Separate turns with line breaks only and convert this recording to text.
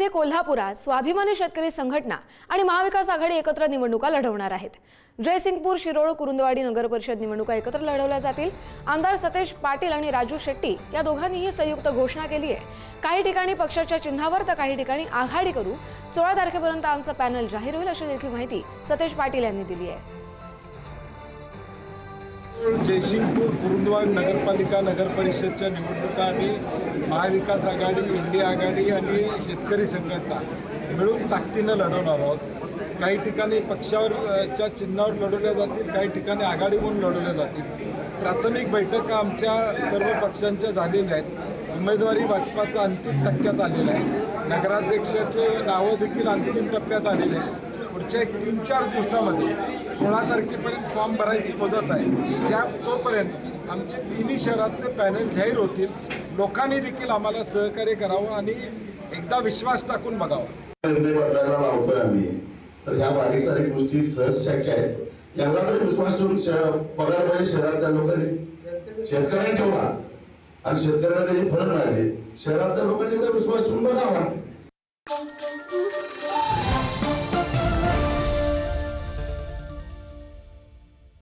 इथे कोल्हापुरात स्वाभिमानी शेतकरी संघटना आणि महाविकास आघाडी एकत्र निवडणुका लढवणार आहेत। जयसिंगपूर, शिरोळ, कुरुंदवाडी नगर परिषद निवडणुका एकत्र लढवल्या जातील। आमदार सतेज पाटील आणि राजू शेट्टी या दोघांनीही संयुक्त घोषणा केली आहे। काही ठिकाणी पक्षाच्या चिन्हावर तर काही ठिकाणी आघाडी करू। 16 तारखेपर्यंत आमचं पॅनल जाहीर होईल अशी देखील माहिती सतेज पाटील यांनी दिली आहे।
जयसिंगपूर, कुरुंदवाडी नगरपालिका, नगर परिषदच्या निवडणुका आणि महाविकास आघाडी, इंडिया आघाडी आणि शेतकरी संघटना मिळून ताकदीनं लढवणार आहोत। काही ठिकाणी पक्षावरच्या चिन्हावर लढवल्या जातील, काही ठिकाणी आघाडी म्हणून लढवल्या जातील। प्राथमिक बैठका आमच्या सर्व पक्षांच्या झालेल्या आहेत। उमेदवारी वाटपाचा अंतिम टप्प्यात आलेला आहे। नगराध्यक्षाचे नावं देखील अंतिम टप्प्यात आलेले आहेत। पुढच्या 3-4 दिवसामध्ये 16 तारखेपर्यंत फॉर्म भरायची मुदत आहे। तोपर्यंत आमचे तिन्ही शहरातले पॅनल जाहीर होतील। लोकांनी देखील आम्हाला सहकार्य करावं आणि एकदा विश्वास टाकून बघावं।
लावतोय आम्ही, तर ह्या बारीक सारीक गोष्टी सहज शक्य आहेत। एकदा तरी विश्वास ठेवून पगार पाहिजे शहरातल्या लोकांनी, शेतकऱ्यांनी ठेवला आणि शेतकऱ्यांना त्याची फरक मिळाली। शहरातल्या लोकांनी एकदा विश्वास ठेवून बघावा।